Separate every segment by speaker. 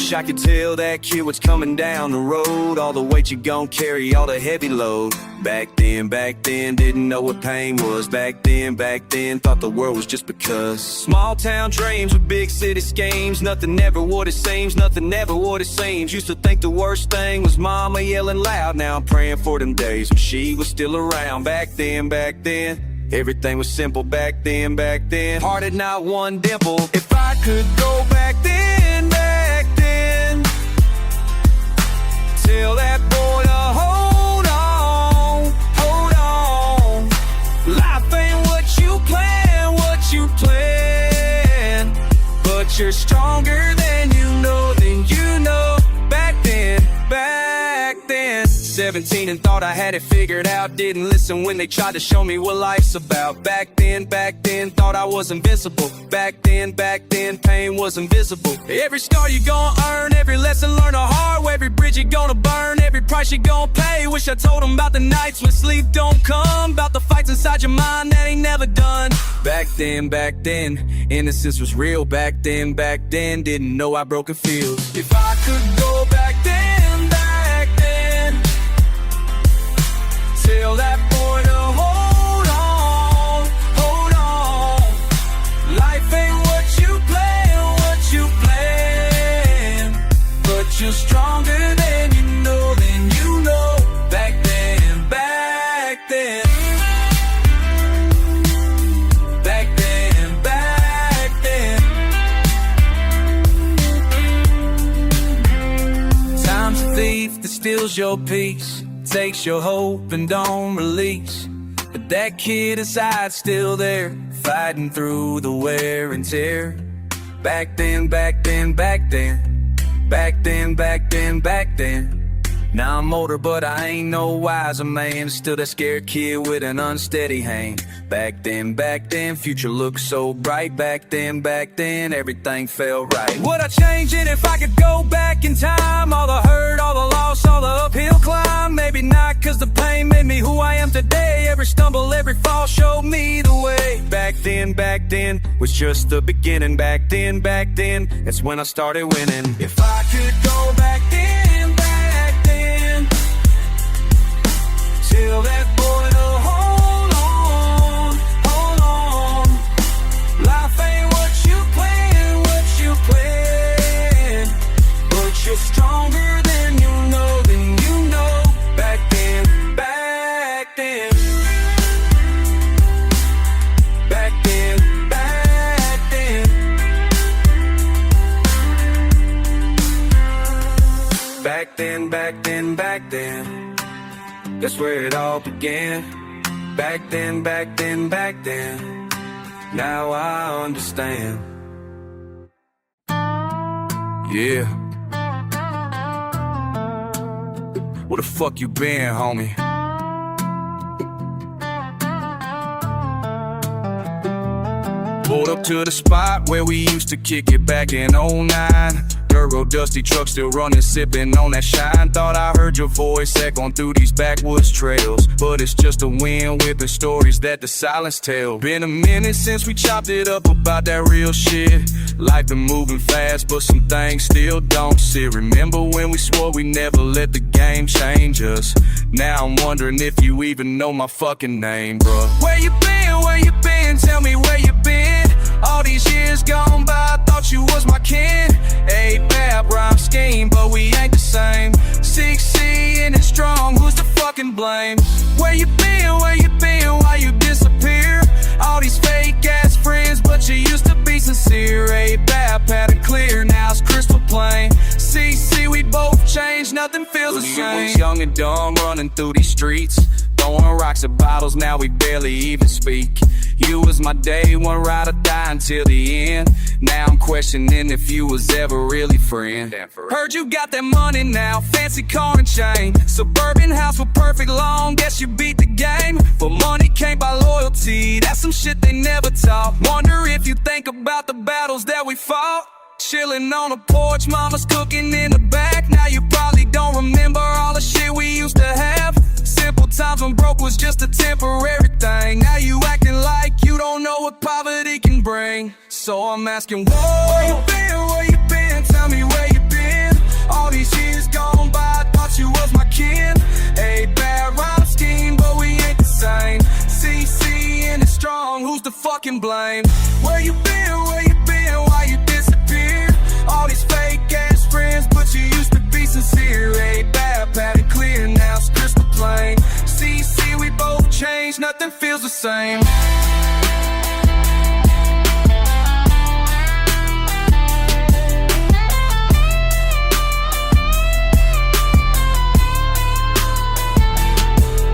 Speaker 1: wish I could tell that kid what's coming down the road. All the weight you gon' carry, all the heavy load. Back then, didn't know what pain was. Back then, thought the world was just because. Small town dreams with big city schemes. Nothing ever what it seems, nothing ever what it seems. Used to think the worst thing was mama yelling loud. Now I'm praying for them days when she was still around. Back then, everything was simple. Back then, heart had not one dimple. If I could go back then, tell that boy to hold on. Life ain't what you plan, but you're stronger than you know, back then. 17 and thought I had it figured out. Didn't listen when they tried to show me what life's about. Back then, thought I was invincible. Back then, pain was invisible. Every scar you gon' earn, every lesson learned the hard way. Every bridge you gonna burn, every price you gon' pay. Wish I told them about the nights when sleep don't come, about the fights inside your mind that ain't never done. Back then, innocence was real. Back then, didn't know I broke a field. If I could go back then, tell that boy to hold on. Life ain't what you plan, but you're stronger than you know, back then. Time's a thief that steals your peace, takes your hope and don't release. But that kid inside's still there, fighting through the wear and tear. Back then. Now I'm older, but I ain't no wiser man. Still that scared kid with an unsteady hand. Back then, future looked so bright. Back then, everything felt right. Would I change it if I could go back in time? All the hurt, all the loss, all the uphill climb. Maybe not, cause the pain made me who I am today. Every stumble, every fall showed me the way. Back then was just the beginning. Back then, that's when I started winning. If I could go back then, tell that boy to hold on. Life ain't what you plan, but you're stronger than you know, back then. Back then, that's where it all began. Back then. Now I understand. Yeah. Where the fuck you been, homie? Pulled up to the spot where we used to kick it back in 09. Turbo dusty truck still running, sipping on that shine. Thought I heard your voice echoing through these backwoods trails, but it's just a wind whipping stories that the silence tell. Been a minute since we chopped it up about that real shit. Life been moving fast, but some things still don't sit. Remember when we swore we never let the game change us? Now I'm wondering if you even know my fucking name, bruh. Where you been? Tell me where you been. All these years gone by, I thought you was my kin. A-Bap, rhyme scheme, but we ain't the same. 6C and it's strong, who's to fucking blame? Where you been? Why you disappear? All these fake ass friends, but you used to be sincere. A-Bap had it clear, now it's crystal plain. CC, we both changed, nothing feels the same. We was young and dumb, running through these streets, throwing rocks at bottles, now we barely even speak. You was my day one, ride or die until the end. Now I'm questioning if you was ever really friend. Heard you got that money now, fancy car and chain, suburban house with perfect lawn. Guess you beat the game, but money can't buy loyalty. That's some shit they never taught. Wonder if you think about the battles that we fought. Chilling on a porch, mama's cooking in the back. Now you probably don't remember all the shit we used to have. Simple times when broke was just a temporary thing. Now you acting like you don't know what poverty can bring. So I'm asking, whoa, where you been? Tell me where you been. and blame. Where you been, why you disappeared? All these fake ass friends, but you used to be sincere. Ain't bad, bad and clear, now it's crystal plain. See, we both changed, nothing feels the same.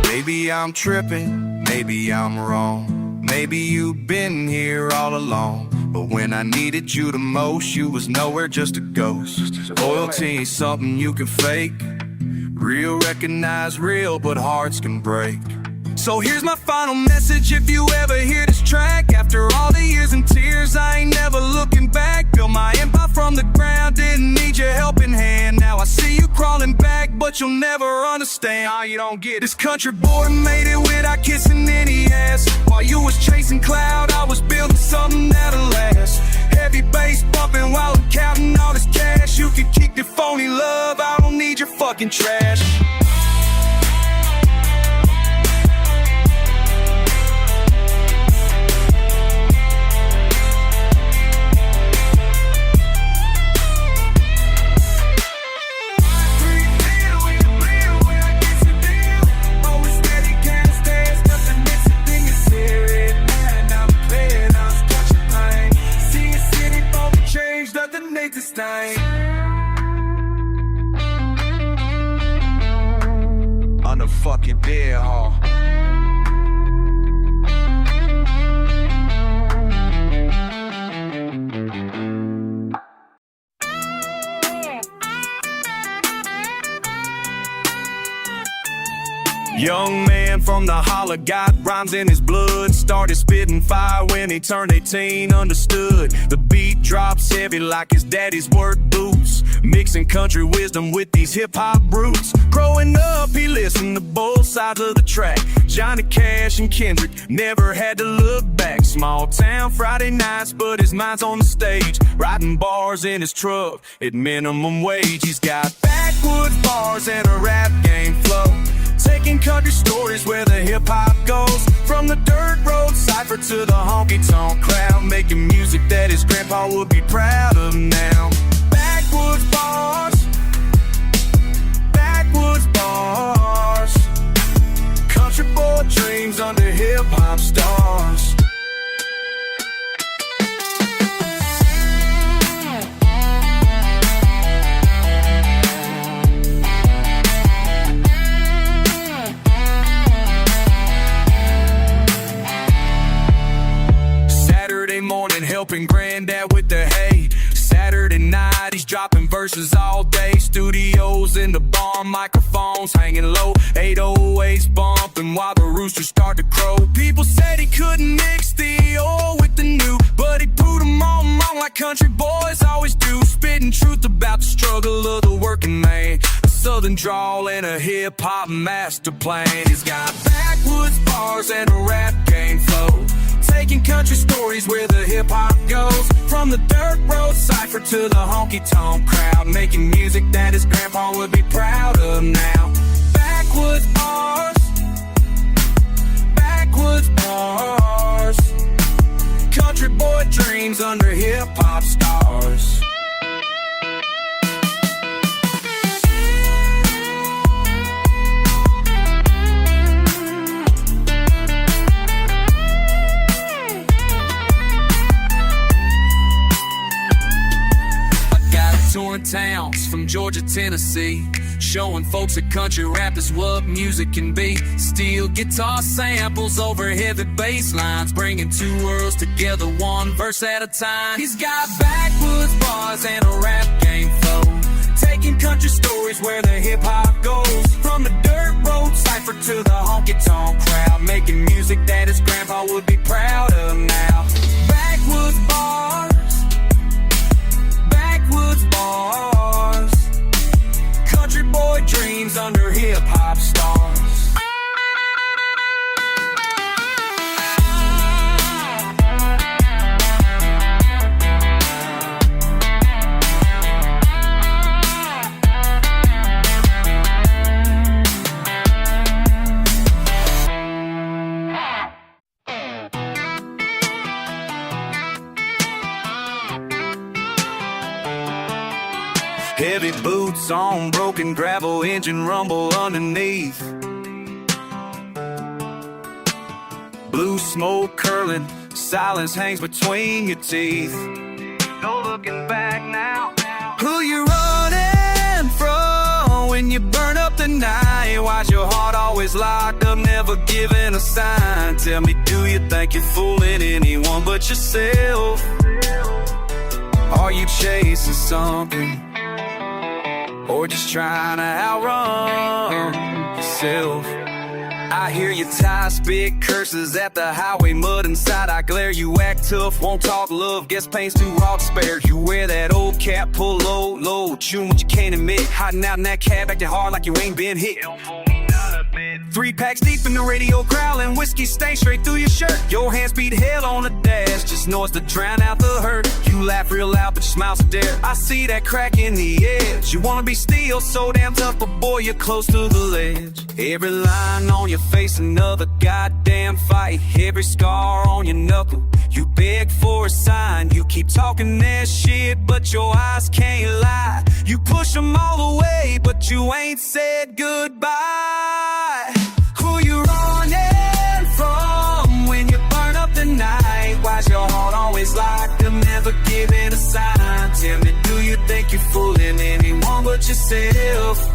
Speaker 1: Maybe I'm tripping, maybe I'm wrong. Maybe you've been here all along. But when I needed you the most, you was nowhere, just a ghost. Loyalty ain't something you can fake. Real recognize real, but hearts can break. So here's my final message, if you ever hear this track. After all the years and tears, I ain't never looking back. Built my empire from the ground, didn't need your helping hand. Now I see you crawling back, but you'll never understand. Oh, you don't get it. This country boy made it without kissing any ass. While you was chasing cloud, I was building something that'll last. Heavy bass bumping while I'm counting all this cash. You can keep your phony love, I don't need your fucking trash. On the fucking beer hall. Young man from the holler got rhymes in his blood. Started spitting fire when he turned 18, understood. The beat drops heavy like his daddy's work boots. Mixing country wisdom with these hip-hop roots. Growing up, he listened to both sides of the track. Johnny Cash and Kendrick, never had to look back. Small town Friday nights, but his mind's on the stage. Writing bars in his truck at minimum wage. He's got backwoods bars and a rap game flow. Taking country stories where the hip-hop goes. From the dirt road cipher to the honky-tonk crowd. Making music that his grandpa would be proud of now. Backwoods bars, backwoods bars. Country boy dreams under hip-hop stars. Morning helping granddad with the hay. Saturday night he's dropping verses all day. Studios in the barn, microphones hanging low. 808's bumping while the roosters start to crow. People said he couldn't mix the old with the new, but he proved them all wrong like country boys always do. Spitting truth about the struggle of the working man. A southern drawl and a hip-hop master plan. He's got backwoods bars and a rap game flow. Taking country stories where the hip-hop goes. From the dirt road cipher to the honky-tonk crowd. Making music that his grandpa would be proud of now. Backwoods bars, backwoods bars. Country boy dreams under hip-hop stars. Touring towns from Georgia, Tennessee, showing folks that country rap is what music can be. Steel guitar samples over heavy bass lines, bringing two worlds together, one verse at a time. He's got backwoods bars and a rap game flow. Taking country stories where the hip-hop goes. From the dirt road cipher to the honky-tonk crowd. Making music that his grandpa would be proud of now. Backwoods bars, backwoods bars. Country boy dreams under hip-hop stars. Boots on broken gravel, engine rumble underneath. Blue smoke curling, silence hangs between your teeth. No looking back now. Who you running from when you burn up the night? Why's your heart always locked up, never giving a sign? Tell me, do you think you're fooling anyone but yourself? Are you chasing something, or just trying to outrun yourself? I hear your tires spit curses at the highway, mud inside I glare. You act tough, won't talk love, guess pain's too raw to spare. You wear that old cap, pull low, chewing what you can't admit. Hiding out in that cab, acting hard like you ain't been hit. 3 packs deep in the radio, growling, whiskey stain straight through your shirt. Your hands beat hell on the dash, just noise to drown out the hurt. You laugh real loud, but your smile's a dare. I see that crack in the edge. You wanna be steel, so damn tough, but boy, you're close to the ledge. Every line on your face, another goddamn fight. Every scar on your knuckle, you beg for a sign. You keep talking that shit, but your eyes can't lie. You push them all away, but you ain't said goodbye. Who you running from when you burn up the night? Why's your heart always locked up, never giving a sign? Tell me, do you think you're fooling anyone but yourself?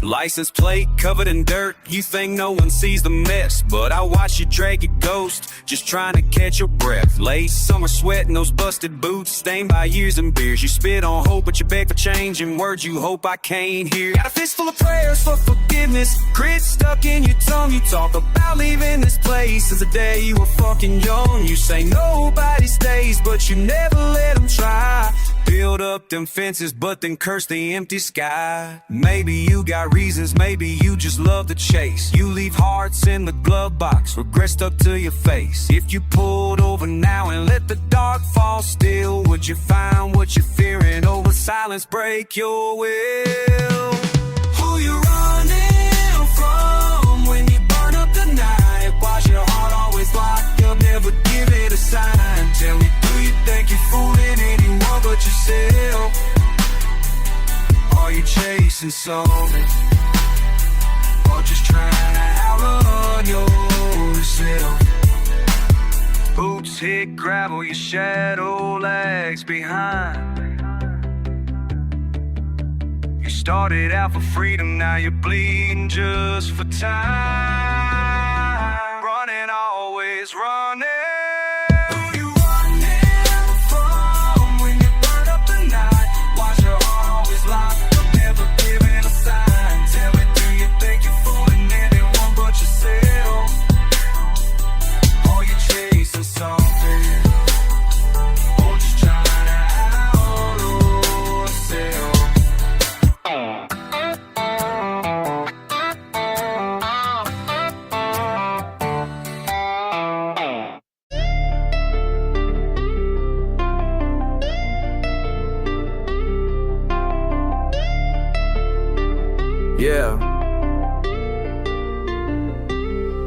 Speaker 1: License plate covered in dirt, you think no one sees the mess, but I watch you drag a ghost, just trying to catch your breath. Late summer sweat in those busted boots, stained by years and beers. You spit on hope, but you beg for change in words you hope I can't hear. Got a fist full of prayers for forgiveness, grit stuck in your tongue. You talk about leaving this place since the day you were fucking young. You say nobody stays, but you never let them try. Build up them fences, but then curse the empty sky. Maybe you got reasons, maybe you just love the chase. You leave hearts in the glove box, regret stuck to your face. If you pulled over now and let the dark fall still, would you find what you're fearing, or will silence break your will? Who you running from when you burn up the night? Why's your heart always locked up, never give it a sign? Tell me, do you think you're fooling anyone but yourself? Are you chasing something, or just trying to outrun yourself? Boots hit gravel, your shadow lags behind. You started out for freedom, now you're bleeding just for time. Running, always running. Yeah.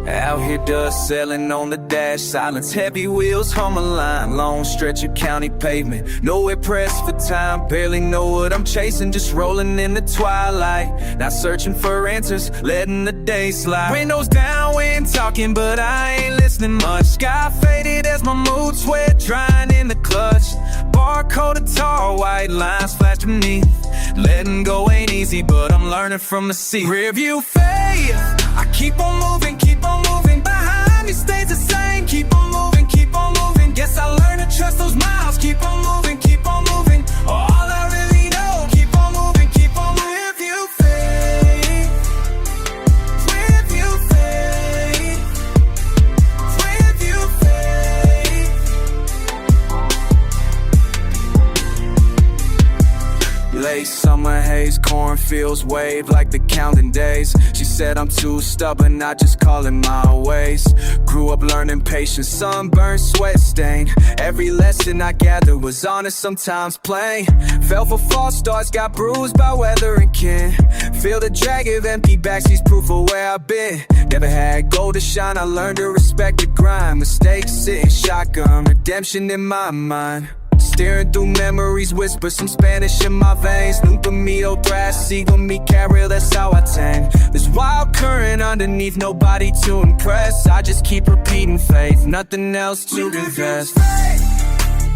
Speaker 1: Out here dust selling on the dash, silence, heavy wheels hum a line. Long stretch of county pavement, nowhere pressed for time. Barely know what I'm chasing, just rolling in the twilight. Not searching for answers, letting the day slide. Windows down, we ain't talking, but I ain't listening much. Sky faded as my mood, sweat drying in the clutch. Barcode of tar, white lines flash beneath. Letting go ain't easy, but I'm learning from the sea. Rearview faith, I keep on moving, behind me stays the same. Keep on moving, guess I learned to trust those miles. Keep on moving, all I really know. Keep on moving. Rearview faith, rearview faith, rearview faith. Late summer haze, cornfields wave like the counting days. She said I'm too stubborn, I just call it my ways. Grew up learning patience, sunburned, sweat stain. Every lesson I gathered was honest, sometimes plain. Fell for false starts, got bruised by weather and kin. Feel the drag of empty backseats, proof of where I've been. Never had gold to shine, I learned to respect the grind. Mistakes sitting shotgun, redemption in my mind. Staring through memories, whisper some Spanish in my veins. Nunca me otra, sigo mi carril, that's how I tame this wild current underneath, nobody to impress. I just keep repeating faith, nothing else to confess.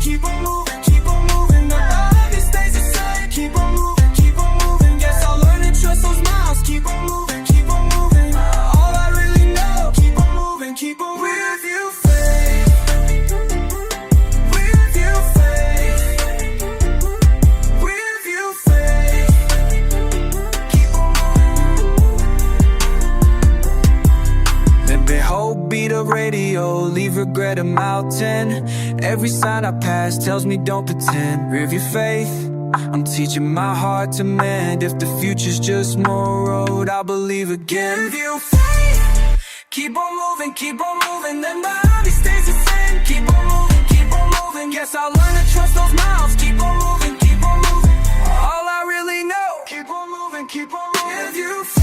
Speaker 1: Keep on moving, nobody stays the same. Keep on moving, guess I'll learn to trust those miles. Keep on moving, all I really know. Keep on moving, with you, faith. With you, faith. With you, faith. Keep on moving. Then behold, be the radio, leave regret a mountain. Every sign I pass tells me don't pretend. Rear view faith, I'm teaching my heart to mend. If the future's just more road, I'll believe again. Rear view faith, keep on moving, then my body stays the same. Keep on moving, guess I'll learn to trust those miles. Keep on moving, all I really know. Keep on moving, with you faith.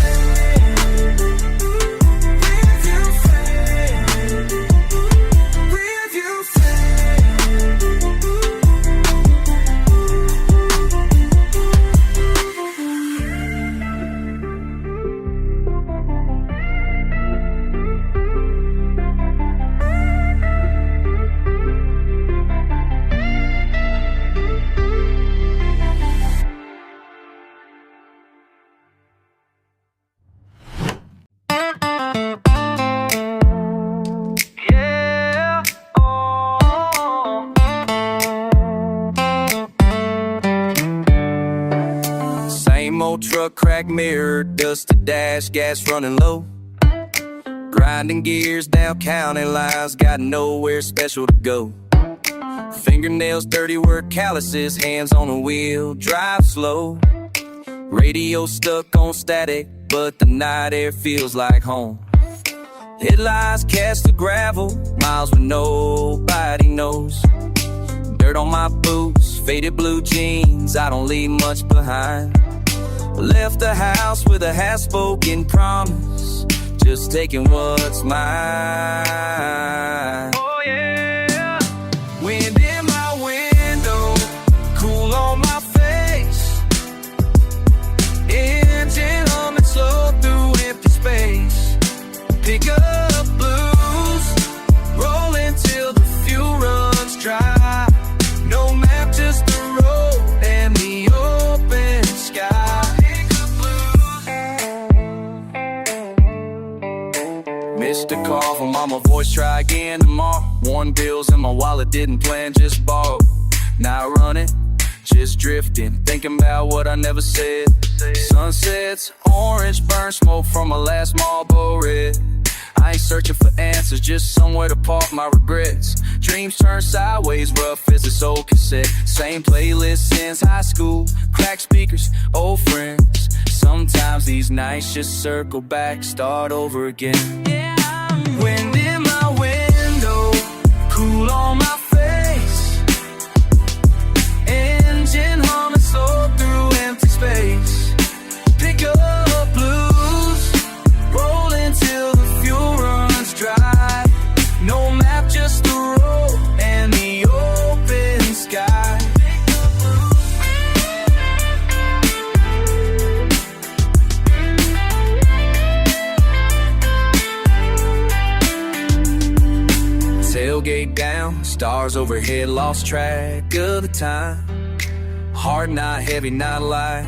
Speaker 1: Truck, cracked mirror, dusted dash, gas running low. Grinding gears down county lines, got nowhere special to go. Fingernails dirty, work calluses, hands on the wheel, drive slow. Radio stuck on static, but the night air feels like home. Headlights cast the gravel, miles where nobody knows. Dirt on my boots, faded blue jeans, I don't leave much behind. Left the house with a half-spoken promise, just taking what's mine. Oh yeah, wind in my window, cool on my face. Engine humming slow through empty space. Pick up blues, rolling till the fuel runs dry. No map, just the road and the open sky. Missed a call from mama, voice try again tomorrow. Worn bills in my wallet, didn't plan, just borrow. Not running, just drifting, thinking about what I never said. Sunsets, orange, burn smoke from my last Marlboro red. I ain't searching for answers, just somewhere to park my regrets. Dreams turn sideways, rough as this old cassette. Same playlist since high school, cracked speakers, old friends. Sometimes these nights just circle back, start over again. Wind in my window, cool on my face. Engine humming slow through empty space. Pick up blues, rolling till the fuel runs dry. No map, just the road and the open sky. Tailgate down, stars overhead, lost track of the time. Hard, not heavy, not light,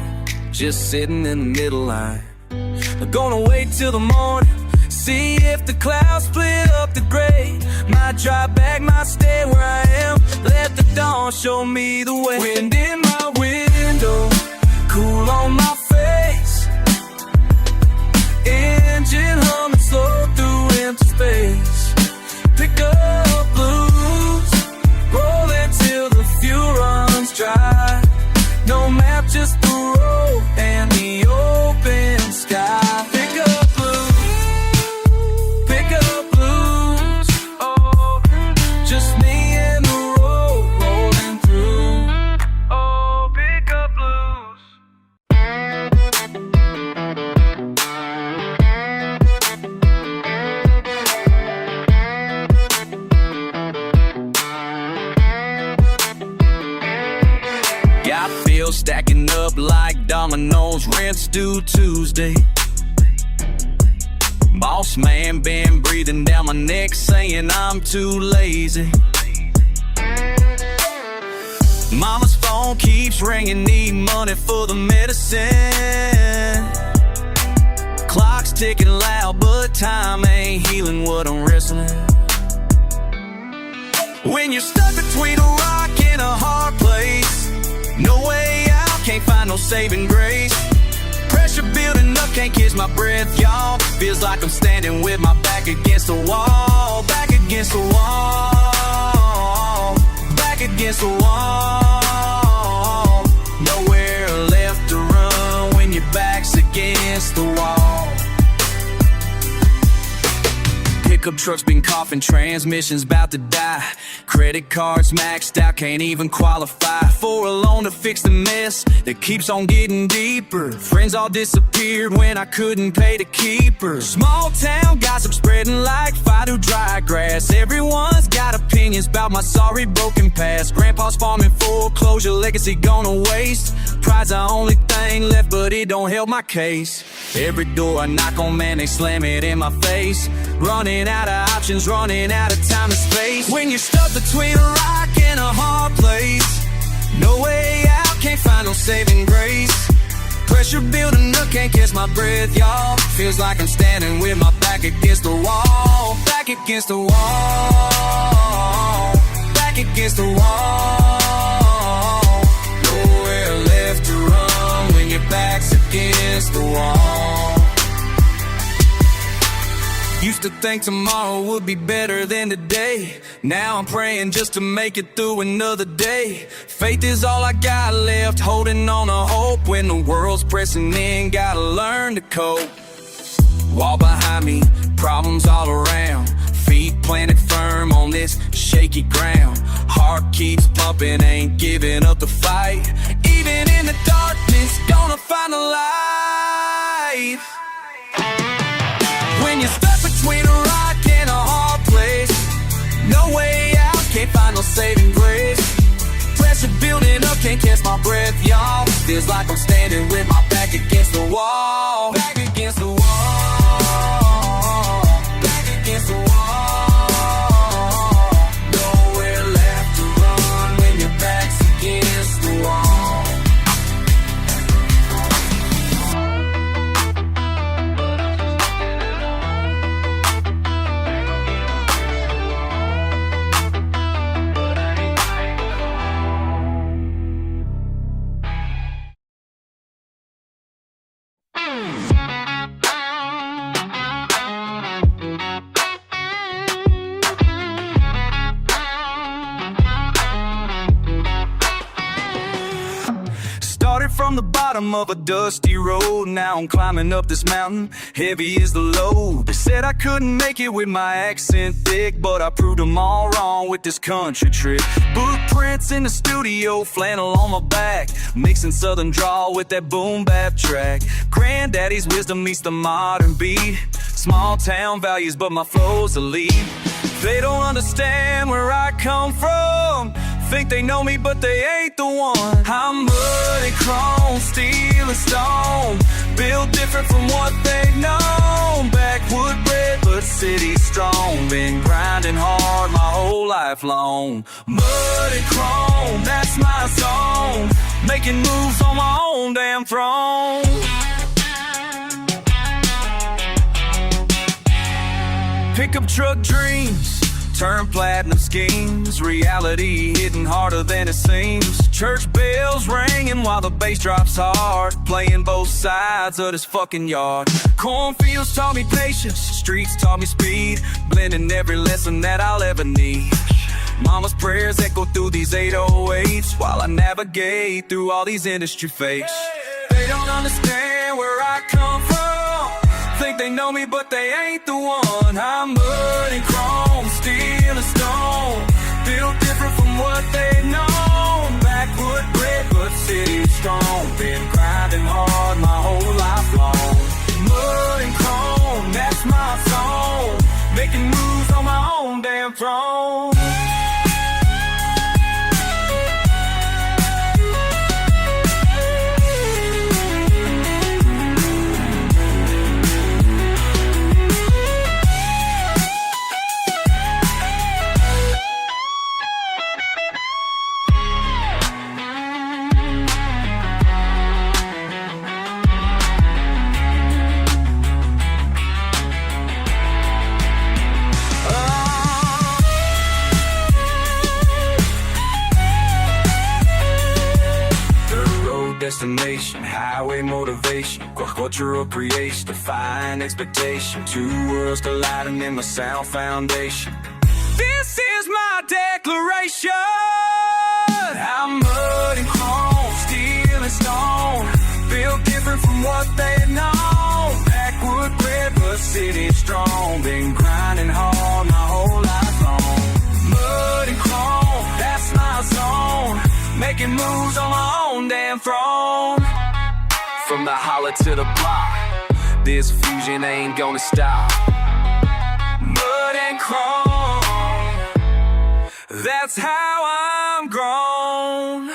Speaker 1: just sitting in the middle line. I'm gonna wait till the morning, see if the clouds split up the gray. Might drive back, might stay where I am, let the dawn show me the way. Wind in my window, cool on my face. Engine humming slow through empty space. Pick up blues, rolling till the fuel runs dry. No map, just the road and the open sky. Pick up blues, oh, just me and the road rolling through. Oh, pick up blues. bills, rent's due Tuesday. Boss man been breathing down my neck, saying I'm too lazy. Mama's phone keeps ringing, need money for the medicine. Clock's ticking loud, but time ain't healing what I'm wrestling. When you're stuck between a rock and a hard place, no way out, can't find no saving grace. Pressure building up, can't catch my breath, y'all. Feels like I'm standing with my back against the wall. Back against the wall. Back against the wall. Nowhere left to run when your back's against the wall. Pickup truck's been coughing, transmission's about to die. Credit cards maxed out, can't even qualify for a loan to fix the mess that keeps on getting deeper. Friends all disappeared when I couldn't pay to keep her. Small town gossip spreading like fire to dry grass. Everyone's got opinions about my sorry broken past. Grandpa's farming foreclosure, legacy gone to waste. Pride's the only thing left, but it don't help my case. Every door I knock on, man, they slam it in my face. Running out of options, running out of time and space. When you're stuck between a rock and a hard place, no way out, can't find no saving grace. Pressure building up, can't catch my breath, y'all. Feels like I'm standing with my back against the wall. Back against the wall. Back against the wall. Nowhere left to run when your back's against the wall. Used to think tomorrow would be better than today. Now I'm praying just to make it through another day. Faith is all I got left, holding on to hope. When the world's pressing in, gotta learn to cope. Wall behind me, problems all around. Feet planted firm on this shaky ground. Heart keeps pumping, ain't giving up the fight. Even in the darkness, gonna find the light. When you're stuck between a rock and a hard place, no way out, can't find no saving grace. Pressure building up, can't catch my breath, y'all. Feels like I'm standing with my back against the wall. Back against the wall. Back against the wall. Nowhere left to run when your back's against the wall. From the bottom of a dusty road, now I'm climbing up this mountain, heavy is the load. They said I couldn't make it with my accent thick, but I proved them all wrong with this country trip. Footprints in the studio, flannel on my back, mixing southern drawl with that boom bap track. Granddaddy's wisdom meets the modern beat. Small town values, but my flow's elite. They don't understand where I come from. Think they know me, but they ain't the one. I'm mud and chrome, steel and stone, built different from what they know. Backwood bred, but city strong. Been grinding hard my whole life long. Mud and chrome, that's my song. Making moves on my own damn throne. Pickup truck dreams turn platinum schemes. Reality hitting harder than it seems. Church bells ringing while the bass drops hard. Playing both sides of this fucking yard. Cornfields taught me patience, streets taught me speed. Blending every lesson that I'll ever need. Mama's prayers echo through these 808s while I navigate through all these industry fakes. They don't understand where I come from. Think they know me, but they ain't the one. I'm mud and chrome, steel and stone, built different from what they know. Backwood bred, but city strong. Been grinding hard my whole life long. Mud and chrome, that's my song. Making moves on my own damn throne. nation, highway motivation, cultural creation, defying expectation, two worlds colliding in my sound foundation. This is my declaration. I'm mud and chrome, steel and stone, built different from what they've known. Backwood bred but city strong, been grinding hard my whole life long. Mud and chrome, that's my zone, making moves on my own damn throne. From the holler to the block, this fusion ain't gonna stop. Mud and chrome, that's how I'm grown.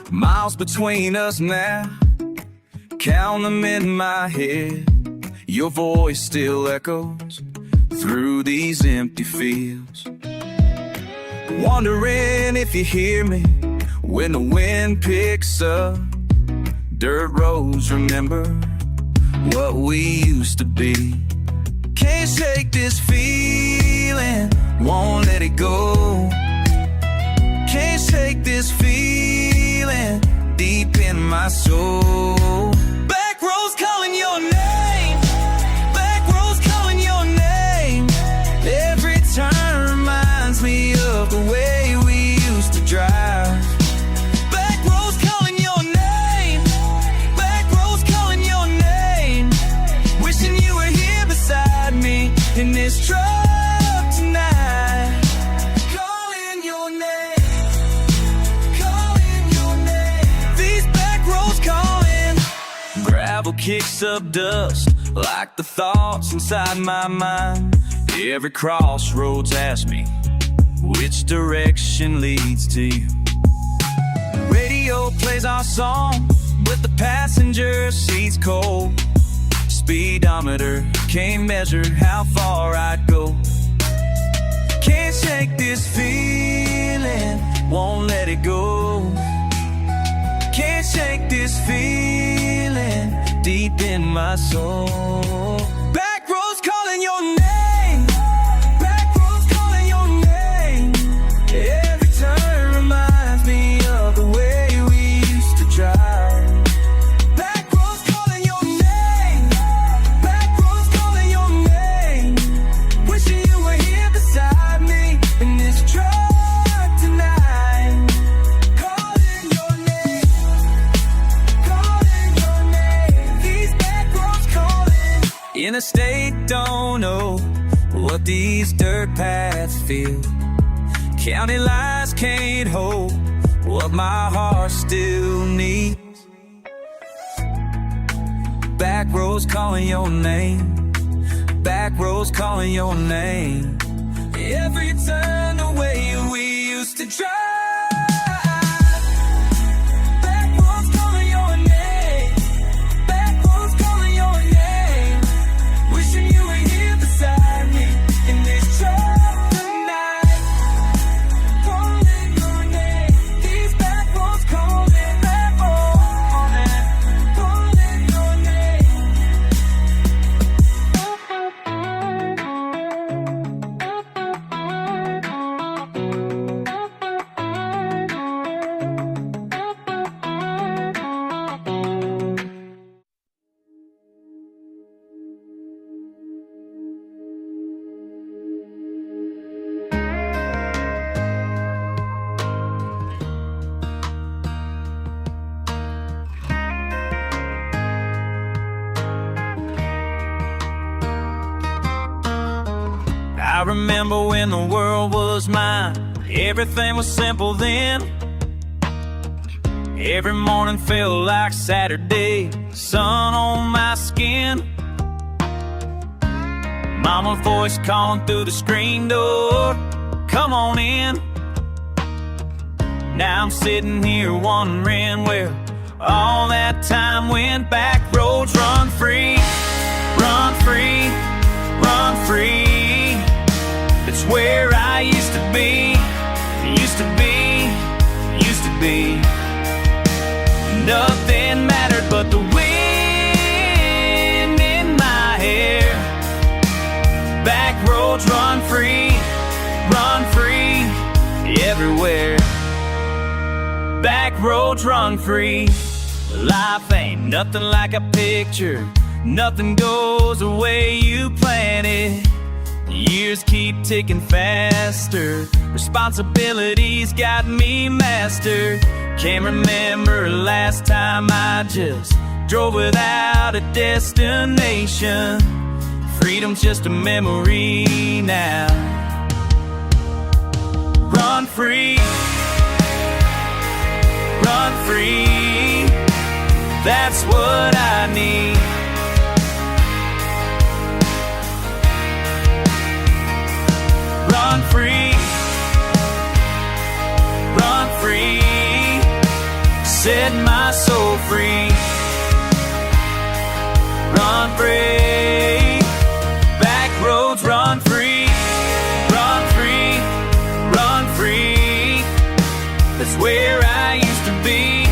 Speaker 1: Miles between us now, count them in my head. Your voice still echoes through these empty fields. Wondering if you hear me when the wind picks up. Dirt roads remember what we used to be. Can't shake this feeling, won't let it go. Can't shake this feeling deep in my soul. Back roads calling your name, back roads calling your name. Every turn reminds me of the way we used to drive. Back roads calling your name, back roads calling your name. Wishing you were here beside me in this truck tonight. Calling your name, calling your name. These back roads calling. Gravel kicks up dust like the thoughts inside my mind. Every crossroads asks me which direction leads to you. Radio plays our song with the passenger seats cold. Speedometer can't measure how far I'd go. Can't shake this feeling, won't let it go. Can't shake this feeling deep in my soul. Back roads calling your name, back roads calling your name. Every turn reminds me of the way we used to drive. Back roads calling your name, back roads calling your name. Wishing you were here beside me in this truck tonight. Calling your name, calling your name. These back roads calling. Interstate don't know what these dirt paths feel. County lines can't hold what my heart still needs. Back roads calling your name, back roads calling your name. Every turn the way we used to drive. Back roads calling your name, back roads calling your name. Wishing you were here beside me in this truck tonight. Calling your name, these back roads calling, back roads calling your name. I remember when the world was mine. Everything was simple then. Every morning felt like Saturday, sun on my skin. Mama's voice calling through the screen door, come on in. Now I'm sitting here wondering where all that time went. Back roads run free, run free, run free. It's where I used to be. be. Nothing mattered but the wind in my hair. Back roads run free everywhere. Back roads run free. Life ain't nothing like a picture. Nothing goes the way you plan it. Years keep ticking faster. Responsibilities got me mastered. Can't remember last time I just drove without a destination. Freedom's just a memory now. Run free, that's what I need. Run free, set my soul free. Run free, back roads run free. That's where I used to be.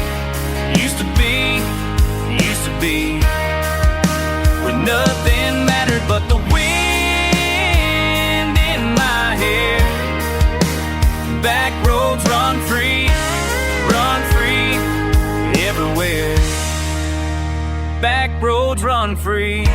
Speaker 1: When nothing mattered but the wind in my hair. Back roads run free everywhere. Back roads run free.